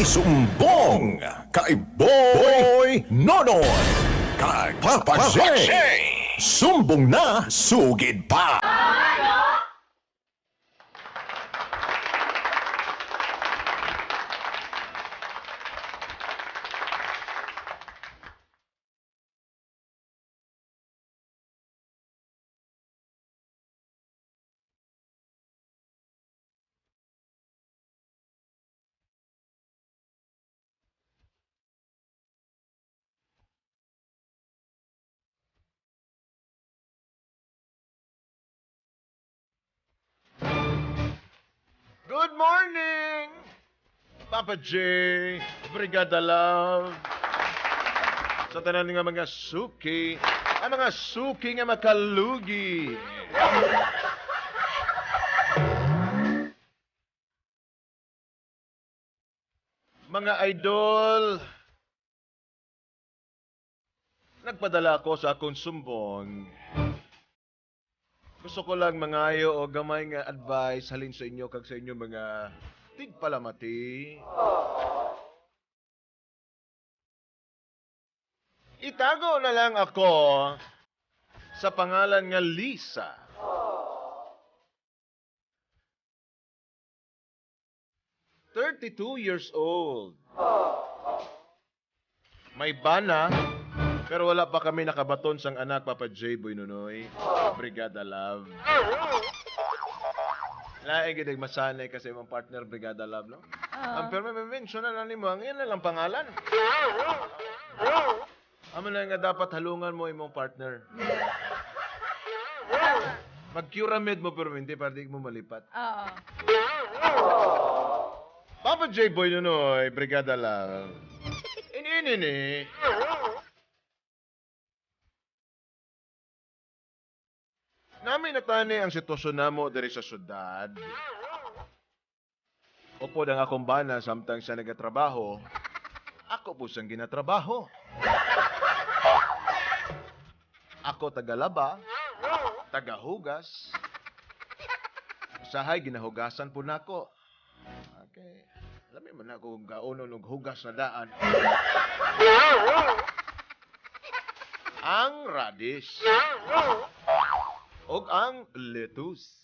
isumbong kay Boy Nonoy, kay Papa J. Sumbong na sugid pa. Good morning! Papa J, Brigada Love. Sa tanan nga mga suki, ang mga suki nga makalugi. Mga idol, nagpadala ako sa akong sumbong. Gusto ko lang mangayo o gamay nga advice halin sa inyo kag sa inyo mga tigpalamati. Itago na lang ako sa pangalan nga Lisa. "32 years old. May bana, pero wala pa kami nakabaton sang anak, Papa J. Boy Nonoy. Brigada Love. Laing gidig masanay kasi mong partner, Brigada Love, no? Ang pero may mention na nimo, ang yan na lang pangalan. Amo na nga dapat halungan mo imong partner. Mag-curamid mo pero hindi para di mo malipat. Oo. Papa J. Boy Nonoy, Brigada Love. Ini. Namin natani ang sitwasyon namo diri sa syudad. Upod ang akong bana samtang siya nagatrabaho, ako po siyang ginatrabaho. Ako tagalaba, tagahugas. Usahay ginahugasan po nako. Okay. Alam mo na kung gaono ng hugas na daan. Ang radish. Og ang lettuce.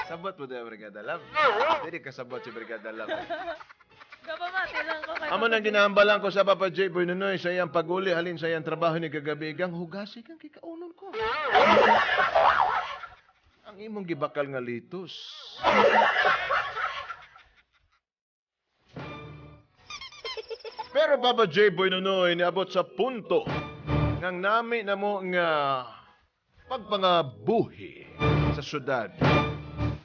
Sabot mo na, Brigada Love. Hindi ka sabot si Brigada Love. Kapamati lang ko kay Amo nang ginahambalan ko sa Papa J. Boy Nonoy sa iyang paguli halin sa iyang trabaho ni kagabigang hugasi kang kikaunon ko. Ang imong gibakal nga litos. Pero Papa J. Boy Nonoy niabot sa punto ngang nami na mo nga pagpangabuhi sa syudad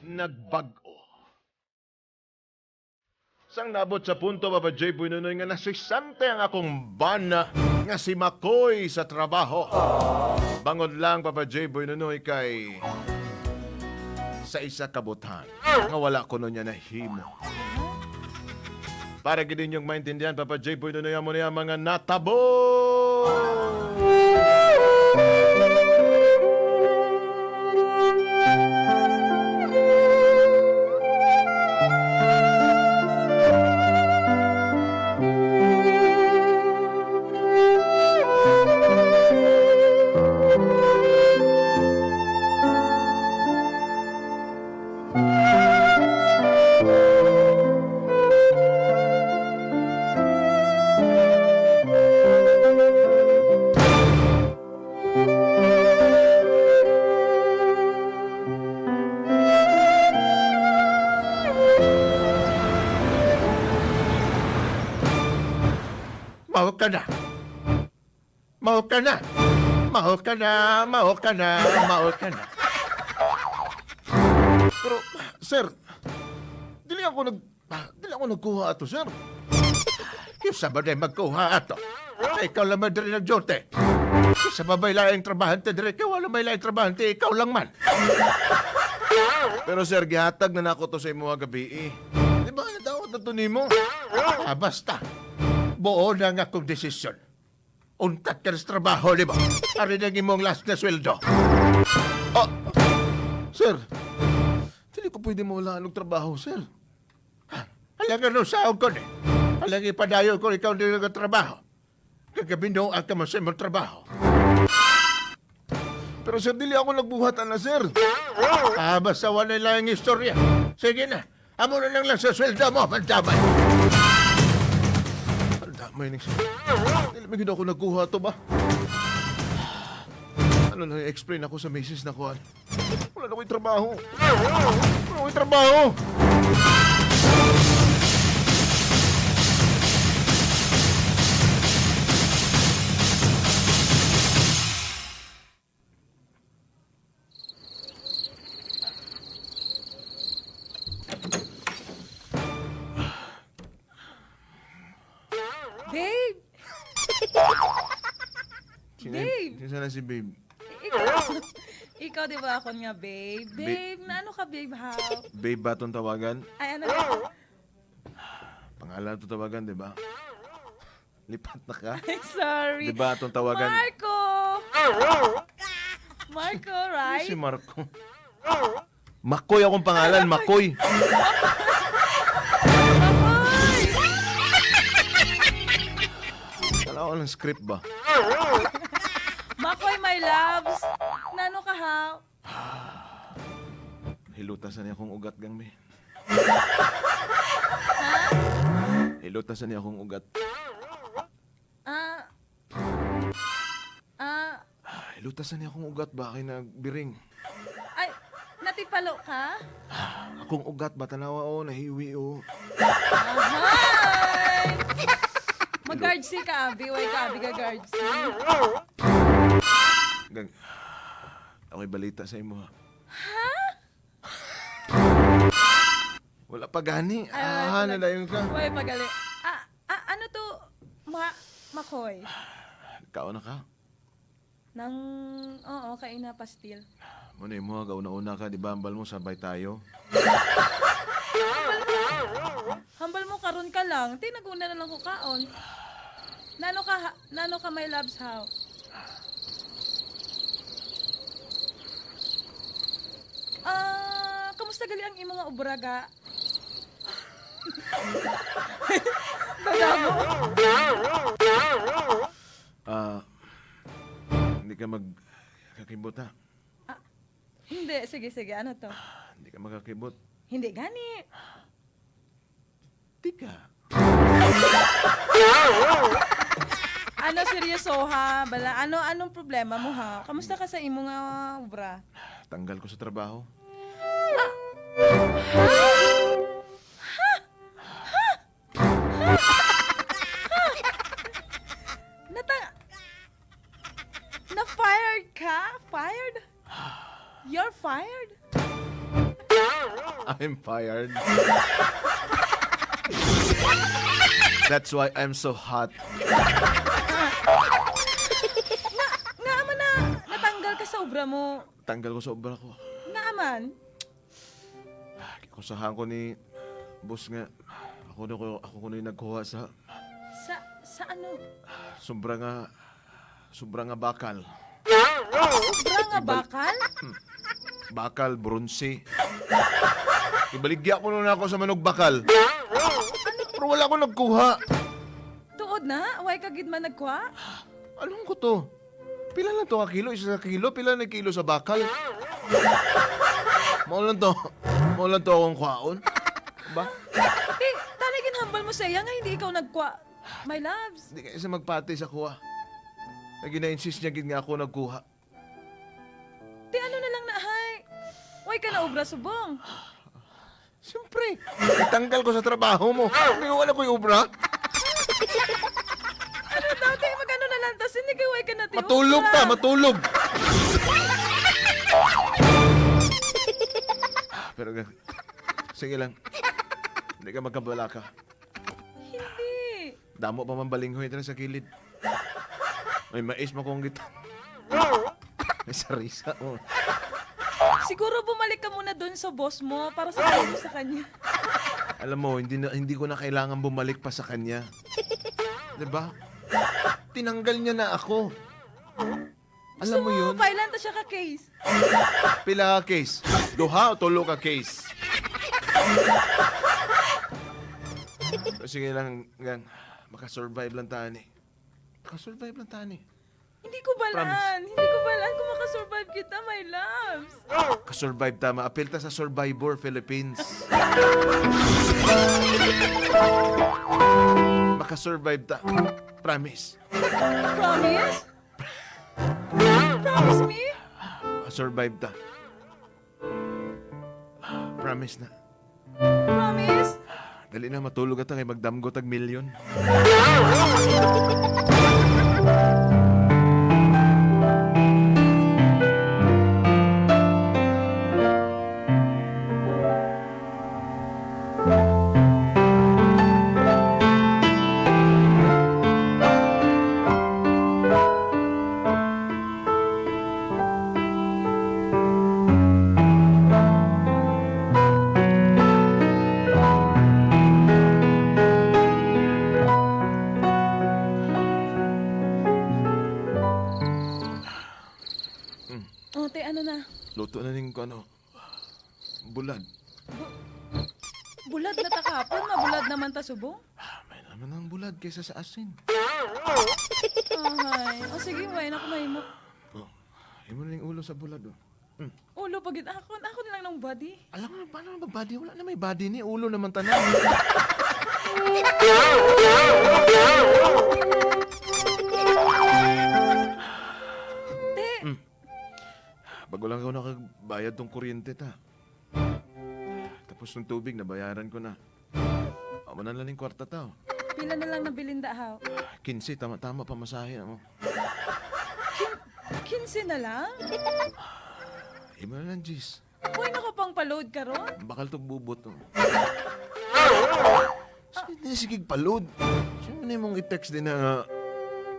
nagbag-o. Sang nabot sa punto, Papa J. Boy Nonoy, nga nasisante ang akong bana nga si Makoy sa trabaho. Bangod lang, Papa J. Boy Nonoy, kay sa isa kabutan nga wala ko nun niya nahimo. Para gid ninyong maintindihan, Papa J. Boy Nonoy, mo niya mga natabo. Mahal ka na. Mahal ka na. Mahal ka na. Mahal ka na. Mahal ka na. Pero, sir, dili ako nagkuha ato, sir. Kisa ba na magkuha ato? Ikaw lang man diri nagjote. Kisa ba may laing trabahante diri? Ikaw wala may laing trabahante. Ikaw lang man. Pero, sir, gihatag na nako to sa imo gabi. Di ba, dapat na to nimo? Basta. Buo na nga akong desisyon. Untat ka sa trabaho, di ba? Ari na imong last na sweldo. Oh, sir, dili ko pwede mawala ng trabaho, sir. Halaga no sahod ko ni. Halaga ipadayo ko ikaw din nagtrabaho. Kagabi no at ka sa imong trabaho. Pero sir, dili ako nagbuhatan na, sir. Basta wala lang yung istorya. Sige na. Amo na lang sa sweldo mo, mandamay. Mandamay ni sir. Dili mo ako nagkuha to ba? Ano na i-explain ako sa misis na kuhan? Wala na ko'y trabaho. Wala na ko'y trabaho. Babe! Babe! Sino na si babe? Ikaw di ba ako nga, babe? Babe, na ano ka, babe, how? Babe ba itong tawagan? Ay, ano ka? Pangalan itong tawagan, di ba? Lipat na ka? Ay, sorry. Di ba itong tawagan? Marco! Marco, right? Si Marco. Makoy akong pangalan, Makoy. Makoy! Kala ko ng script ba? Makoy, my loves! Nano ka, how? Hilutasan niya akong ugat, gang me. Ha? Hilutasan niya akong ugat. Ah... Ah... Hilutasan niya akong ugat ba? Kaya nagbiring. Ay, natipalo ka? Akong ugat ba? Tanawa o, nahiwi o. Ahay! Mag-guardsi ka, abi. Way ka, abi ka guardsi. Gang, ako'y balita sa imo ha. Ha? Wala pa gani. Ay, Nalayon ka. Way, pagali. Ano to? Makoy? Ikaw na ka. Nang... Oo, kaina pastil. Muna mo, gauna-una ka, di ba? Ambal mo, sabay tayo. Hambal mo karon ka lang. Tinaguna na lang ko kaon. Nano ka my loves how? Kamusta gali ang imong nga ubraga? Gagamo. Hindi ka magkakibot ha. Hindi, sige, ano to? Hindi ka magkakibot. Hindi gani. Di ka. Ano seryoso ha? Bala, anong problema mo ha? Kamusta ka sa imong nga ubra? Tanggal ko sa trabaho. Na-fired ka? Fired? You're fired? I'm fired. That's why I'm so hot. Naaman na, natanggal ka sa ubra mo. Tanggal ko sa obra ko. Naaman? Kusahan ko ni boss nga. Ako ko na yung nagkuha sa Sa ano? sobra nga bakal. Ubra nga bakal? Bakal, bronze. Ibaligya ko na ako sa manog bakal. Pero wala ko nagkuha. Tuod na? Way ka gid man nagkuha? Alam ko to. Pila lang to ka kilo? Isa sa kilo? Pila na kilo sa bakal? Maulan to akong kwaon. Ba? Tanigin hambal mo sa iya nga hindi ikaw nagkuha. My loves. Hindi ka isa magpati sa kuha. Lagi na-insist niya gid nga ako nagkuha. Ti ano na lang na hay. Way ka na ubra subong. Siyempre, itanggal ko sa trabaho mo. Hindi ko alam ko yung obra. Ano daw ti magano na lang tas hindi kay way ka na ti. Matulog ka, matulog. Pero sige lang. Hindi ka magkabala ka. Hindi. Damo pa man balinghoy dito sa kilid. May mais mo kong gita. May sarisa mo. Siguro bumalik ka muna doon sa boss mo para sabihin mo sa kanya. Alam mo, hindi ko na kailangan bumalik pa sa kanya. 'Di ba? Tinanggal niya na ako. Alam mo yun? Failan ta siya ka case. Pila ka case? Duha o tulo ka case? Sige lang, gang. Makasurvive lang tani. Makasurvive lang tani. Hindi ko balaan. Hindi ko balaan kung makasurvive kita, my loves. Kasurvive tama. Apil ta sa Survivor Philippines. Makasurvive ta. Promise. Promise? Promise me? Survive ta. Promise na. Promise? Dali na matulog ata kay magdamgo tag milyon. O, te, ano na? Luto na ning bulad. Bulad na takapon, mabulad naman ta subong. May naman ang bulad kaysa sa asin. Ahay. O sige, way na kumain mo. Oh, imo na ning ulo sa bulad oh. Ulo, pagit ako na lang ng body. Alam mo na paano na body? Wala na may body ni ulo naman tanan. Te, Bago lang ako nakagbayad tong kuryente ta. Tapos ng tubig nabayaran ko na. Amo na lang ning kwarta ta. pila na lang nabilin dahaw. 15, tama-tama pamasahe mo. 15 na lang? Imo na lang, Jis. Uy, nako pang pa-load ka ron? Bakal to bubot to. Sige, palod. Sino na mong i-text din na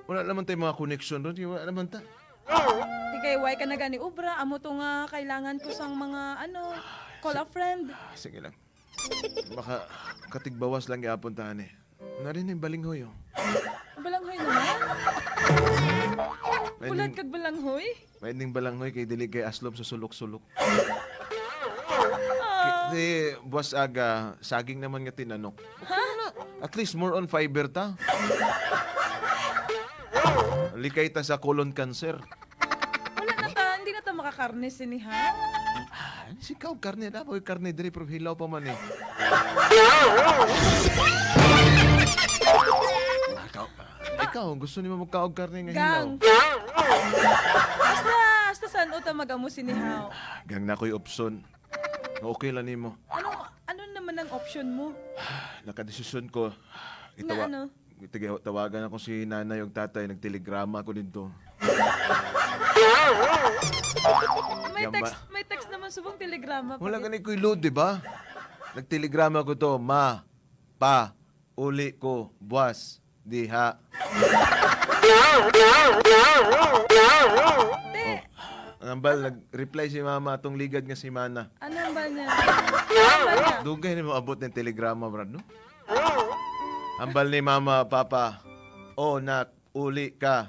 wala naman tayong mga connection ron. Wala naman ta. Di kay why ka na gani ubra, amo to nga kailangan ko sang mga call a friend. Sige lang. Baka katigbawas lang yapon tahan eh. Narin yung balinghoy oh. Balanghoy naman? May Bulad ning- kag balanghoy? May ning balanghoy kay dili kay aslom sa sulok-sulok. Ah, Kasi buwas aga, saging naman nga tinanok. At least more on fiber ta. Likay ta sa colon cancer. wala na ta, hindi na ta makakarne siniha. Si Kaw, karne na. Karne diri, pero hilaw pa man eh. Ikaw, gusto niyo magkaog karne nga hilaw? Gang. Basta saan o ta mag-amo sinihaw. Gang na ko'y option. Okay lang nimo. Ano naman ang option mo? Nakadesisyon ko. Na ano? Tawagan ako si nanay o tatay. Nagtelegrama ako dito. Gamba. May text naman subong telegrama. Wala ganit ko'y load, di ba? Nagtelegrama ko to. Ma, pa, uli ko, buwas, diha. Te, Ang ambal, nag-reply si mama atong ligad nga si Mana. ano ba niya? Ano ba niya? Dugay na maabot ng telegrama, brad, no? Ambal ni mama, papa. O, nak, uli ka.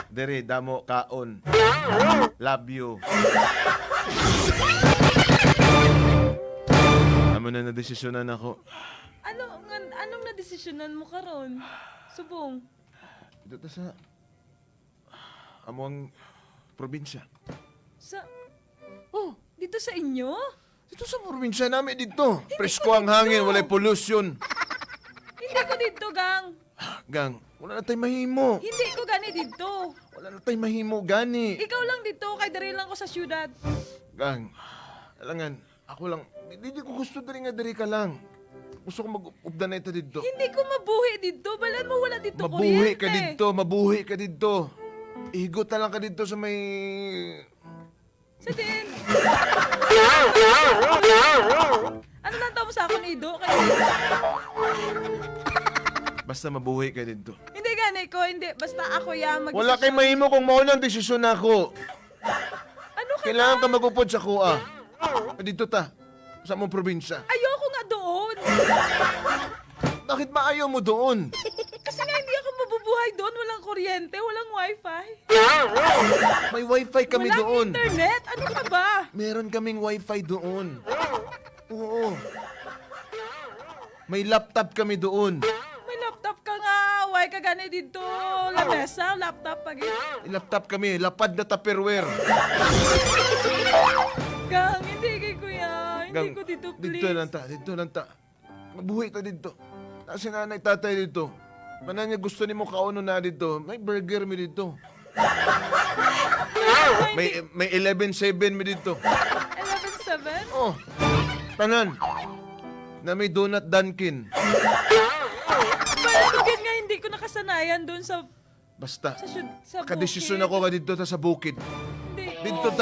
Dere, damo, kaon. Love you. Amo na nadesisyonan ako. Anong nadesisyonan mo karon? Subong. Dito sa among probinsya. Dito sa inyo? Dito sa probinsya namin dito. Presko ang hangin, walay pollution. Hindi ko dito, gang. Gang, wala na tayong mahimo. Hindi ko gani dito. Wala na tayong mahimo, gani. Ikaw lang dito, kay dari lang ko sa syudad. Gang, alangan, ako lang, hindi ko gusto dari nga dari ka lang. Gusto ko mag-upda na ito dito. Hindi ko mabuhi dito. Balan mo wala dito Mabuhi ka kuryente. dito, mabuhi ka dito. Igot na lang ka dito sa may... Sa din. Ano lang tamo sa akong ido? Kay... Basta mabuhi ka dito. Hindi gani ko, hindi. Basta ako yan mag Wala kay mahimo kung mauna ang desisyon ako. Ano ka Kailangan ka magupod sa kuha. Dito ta, sa mong probinsya. Ayoko nga doon. Bakit ba ayaw mo doon? Kasi nga hindi ako mabubuhay doon. Walang kuryente, walang wifi. May wifi kami Walang doon. internet. Ano ka ba? Meron kaming wifi doon. Oo. May laptop kami doon. May laptop ka nga. Why ka gani dito? Lamesa, laptop pa gid. May laptop kami, lapad na Tupperware. Gang, hindi kay kuya. Hindi Gang, ko dito, please. Dito lang ta. Mabuhay ta dito. Kasi nanay tatay dito. Manan niya gusto ni mo kauno na dito. May burger mi dito. May 11-7 mi dito. 11-7? Oh, tanan. Na may donut Dunkin. Parang again nga hindi ko nakasanayan doon sa Basta. sa Kadesisyon bukid. ako ka dito ta sa bukid. Hindi ko. Dito ta.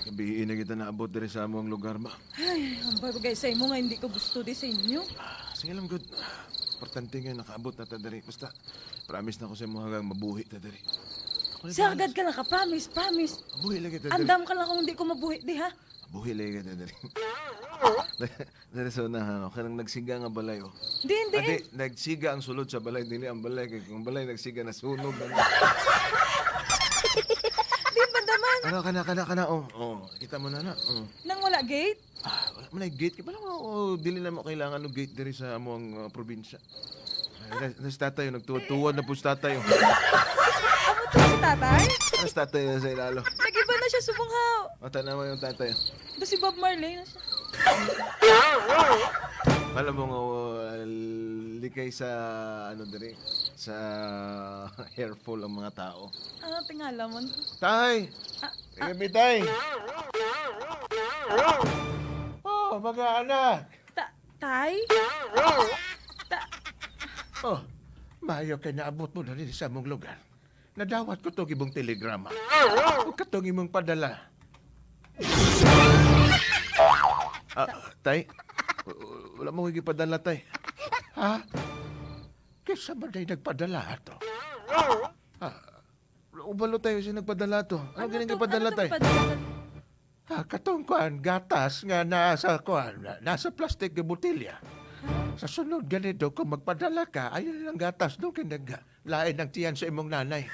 Kabihin na kita naabot diri sa among lugar ba. Ay, ang bagay sa imo nga hindi ko gusto di sa inyo. Sige lang, good. Importante nga nakaabot na ta diri. Basta, promise na ko sa imo hanggang mabuhi ta diri. Ako na Si agad ka lang ka, promise, promise. Mabuhi lagi ta diri. Andam ka lang kung hindi ko mabuhi di ha. Mabuhi lagi ta diri. Diri sa unahan, okay lang nagsiga nga balay, oh. Hindi. Ate, nagsiga ang sulod sa balay, dili ang balay. Kaya kung balay nagsiga, nasunog. Di ba naman? Kana, oh. Oh, kita mo na. Oh. Nang wala gate? Wala mo na gate. Kaya mo, dili na mo kailangan ng gate diri sa among probinsya. Nas tatay, nagtuwad na po sa tatay. Oh. Amo to si tatay? Nas tatay na sa ilalo. Nag-iba na siya subunghaw. Mata na mo yung tatay. Ito si Bob Marley na siya. Alam mo nga, likay sa, diri, sa hairful ang mga tao. Ano tingala mo? Tay! Gabi, tay! Oh, mga anak! Tay? Oh, mayo kay naabot mo na rin sa mong lugar. Nadawat ko itong ibong telegrama. Huwag ka itong imong padala. Tay, wala mo ipadala, tay. Ha? Kesa ba dahil nagpadala ito? Ubalo tayo siya nagpadala to. Ano ganing ipadala, tay? Katong kuan, gatas nga nasa kuan, nasa plastic na botilya. Sa sunod ganito, kung magpadala ka, ayun lang gatas doon lain ng tiyan sa imong nanay.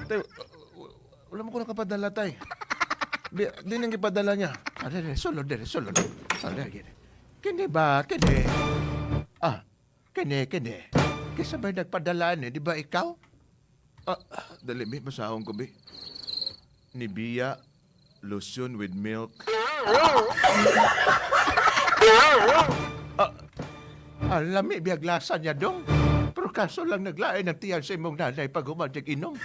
Tay, wala mo ko nakapadala, tay. Di nang ipadala niya. Sulod. Kini ba? Kini. Kini. Kisa ba nagpadala ni? Di ba ikaw? Dali, may masahong ko, bi. Nivea lotion with milk. Lami, biyag lasa niya dong. Pero kaso lang naglain ng tiyan sa imong nanay pag humadig inom.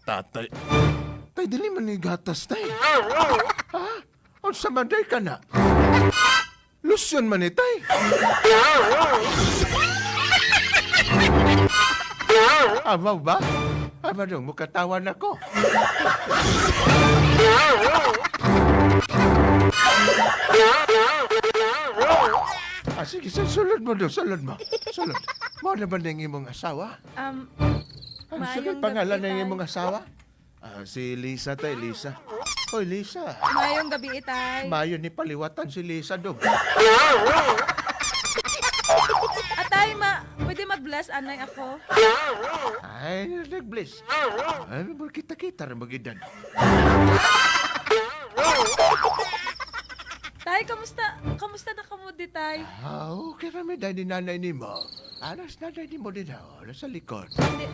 Tatay. Tay, dili man ni gatas, tay. Ha? O sa manday ka na? Lotion man ni, tay. Amaw ba? Ama dong, mukatawan ako. Sige, sulod mo. Sulod. Mo na ba na yung imong asawa? Ano sige pangalan ng imong asawa? Si Lisa, tay, Lisa. Hoy, Lisa. Mayong gabi, itay. Mayo ni paliwatan si Lisa dong. Atay, pwede mag-bless anay ako? Ay, nag-bless. Ano ba kita na mag-edad? Tay, kamusta na kamudi, tay? Okay rami dahil ni nanay ni mo. Anas nanay ni mo din ako. Nasa likod. Hindi.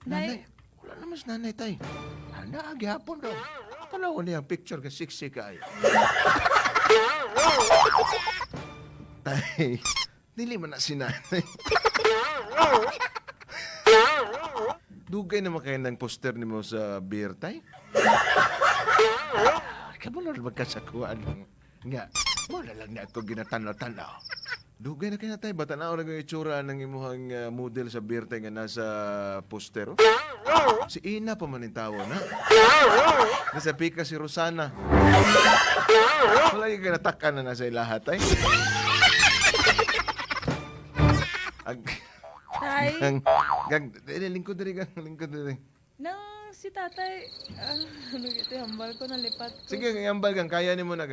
Nanay, wala naman si nanay tay. Naagihapon daw. Tanaw niya ang picture ka siksi ka ay. Tay, Dili man na sinanay. Dugay naman kayo ng poster ni mo sa beer tay. Kamu na magkasakuan nga. Mo na lang na ako ginatanaw-tanaw. Dugay na kayo na tayo. Batanaw na yung itsura ng imuhang model sa beer tay nga nasa poster. Si Ina pa man yung tawa na. Nasa pika si Rosana. Wala yung kinatakan na nasa lahat ay. Tay, Lingkod diri. nang si tatay, ano ito, hambal ko, nalipat ko. Sige, ngambal gang. Kaya ni mo na.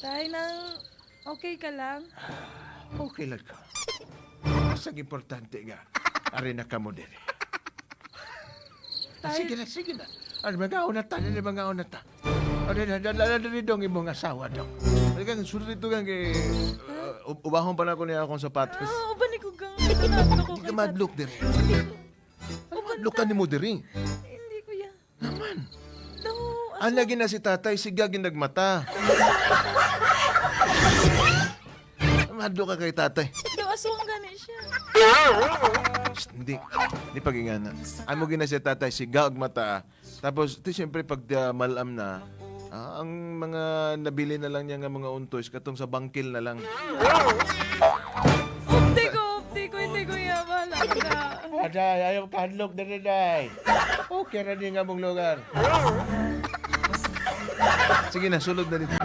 Tay, nang okay ka lang? Okay lang ka. Mas importante nga. Ari na ka mo diri. Tay, Sige na. Ano, mga na ta. Ano, dong imong asawa dong. Ano kang sulit ito kang ubahon pa na ko niya akong sapatos. uban ko gang, nato ko Hindi ka madlook diri. Madlook ka ni mo diri. Hindi ko yan. Naman. Daw, Ang lagi na si tatay, sigagin nagmata. Madlook ka kay tatay. aswang gani siya. Shh, hindi pagingana. Amo gina si tatay, sigag mata. Tapos, ito siyempre pag malam na, ang mga nabili na lang niya nga mga untoys, katong sa bangkil na lang. Upti ko, hindi ko yan. Bahala ka. Aday, ayaw padlock na rin, day. Okay na din nga mong lugar. Sige na, sulod na dito.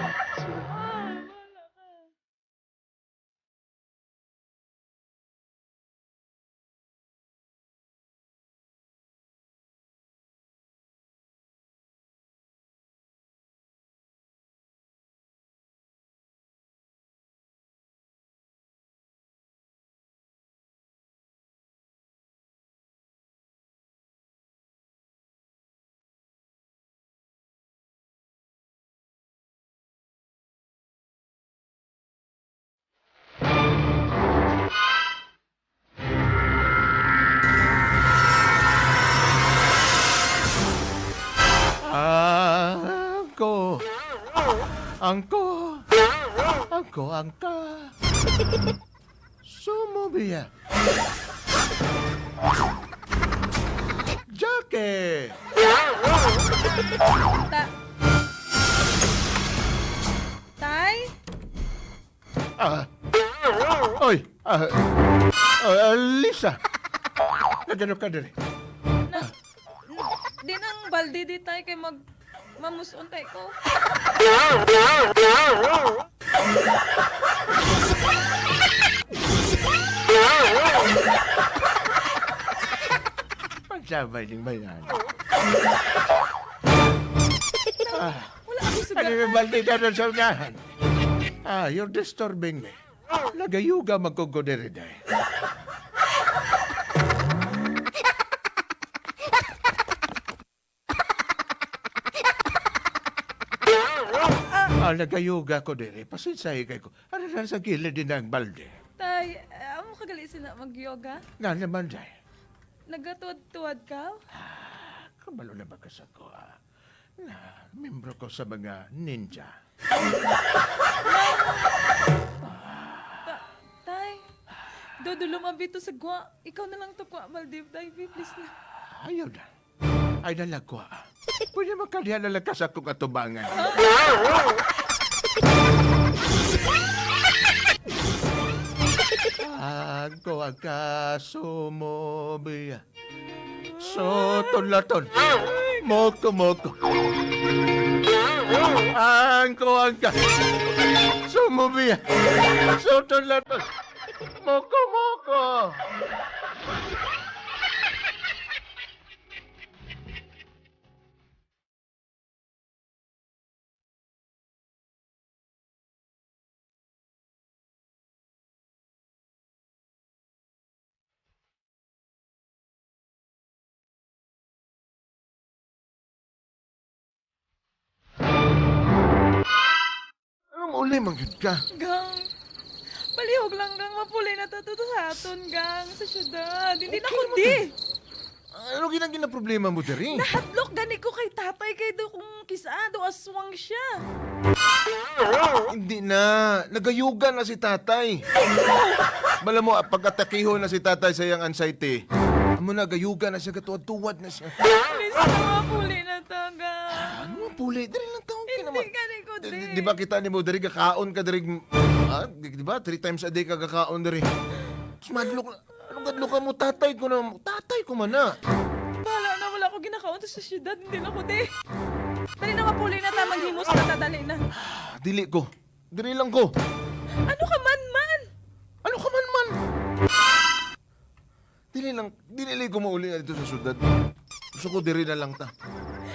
Angka. Sumubiya. Jackie. Tay? Oy. Lisa. Nagano ka dali? Di nang baldi di tay kay mamuson tay ko. Pagsabay din ba yan? Wala ako sa Ano yung baldi ka doon sa unahan? You're disturbing me. Nagayuga magkugoderiday. Nagayuga ko diri. Pasensyahe kay ko. Ano na sa gilid din ang balde? Tay, amo kagali sila mag-yoga? Nga naman day. Nagatuwad-tuwad ka? Kabalo na ba sa ko, na membro ko sa mga ninja. Tay, dodo lumabito sa gwa. Ikaw na lang to kwa, Maldiv. Tay, please na. Ayaw na. Ay nalagwa. Pwede makalihan na lang ka sa kong atubangan. Ako ang kasumobiya. Sotol-laton. Moko-moko. Ako ang kasumobiya. Sotol-laton. Moko-moko. Uli manggit ka. Gang, palihog lang gang mapulay na tatuto sa aton, gang, sa syudad. Hindi na kundi. Ano ginang problema mo, diri? Nahadlok gani ko kay tatay kay do kung kisado aswang siya. Hindi na. Nagayugan na si tatay. Bala mo, pag-atakiho na si tatay sa iyang anxiety, amo na, gayugan na siya, katuwad-tuwad na siya. Please, mapuli na taga. Ano puli? Dari lang taong Hindi naman. gani ko din. Di ba kita ni mo, dari kakaon ka, dari, di ba? 3 times a day ka kakaon, dari. Tapos madlok na. Anong gadlok ka mo? Tatay ko na. Tatay ko man na. Bahala na, wala ko ginakaon sa syudad. Hindi na ko di. Dali na mapuli na ta, maghimos na ta, dali na. Dili ko. Dili lang ko. Ano ka man? Ano ka man? Dili ko mauli na dito sa syudad. Gusto ko diri na lang ta.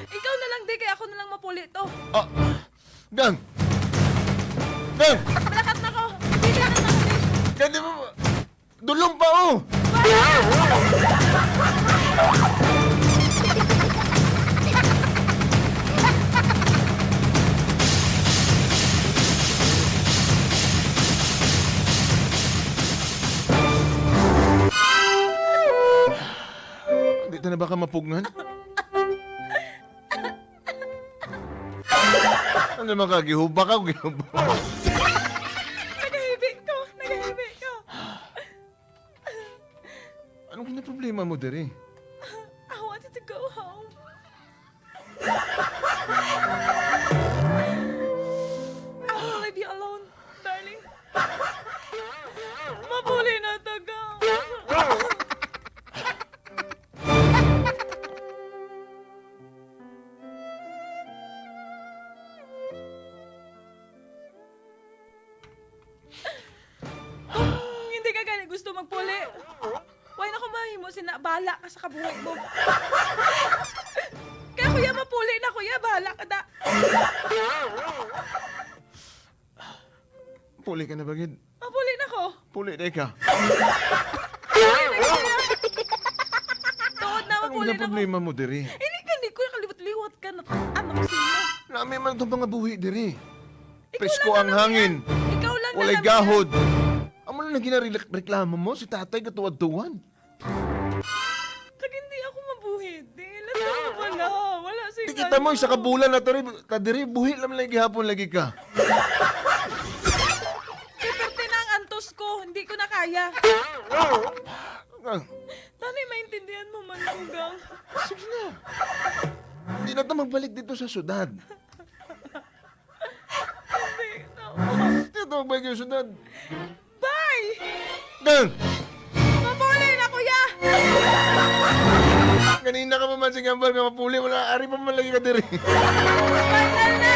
Ikaw na lang di, kaya ako na lang mapuli to. Ah, Gang! Gang! Lakat na ko. Hindi lakat na ko di. Gang, di mo... Dulong pa, oh! Dito na ba ka mapugnan? Ano naman ka? Gihuba ka o gihuba? Nagahibik ko. Anong kina problema mo, Dere? I wanted to go home. I will leave you alone, darling. Mapuli na taga. Kung hindi ka gani gusto magpuli, why na ko mahimo sinabala ka sa kabuhay mo. Kaya kuya, mapuli na kuya, bahala ka da. Puli ka na ba, Gid? Mapuli na ko. Puli na ka. Puli na kuya. Tuod na, Anong mapuli kina na ko. problema mo, Dere? Hindi ka, hindi ko nakaliwat-liwat ka na ano ko sino. Nami man itong mga buhi, Dere. Ikaw Presko lang ang naman hangin. yan. Ikaw lang Walay naman gahod. Amo na ginareklamo mo, si tatay katuwad-tuwan. yan. Pag hindi ako mabuhid, wala si Di kita mo, isa ka bulan na Dere, buhi lang lagi hapon lagi ka. Siperte na ang antos ko, hindi ko na kaya. Ah, Tanay, maintindihan mo man ako, gang. sige na. Hindi na ito magbalik dito sa syudad. Hindi na. Hindi na ito magbalik sa syudad. Bye! Gang! Mapuli na, kuya! Kanina ka pa man si Gambal ka mapuli, wala, ari pa man lagi ka Dere. Final na!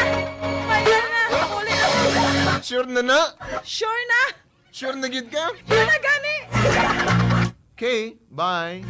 Mapuli na ko. Sure na na? Sure na! Sure na gid ka? Sure na, gani! Okay, bye.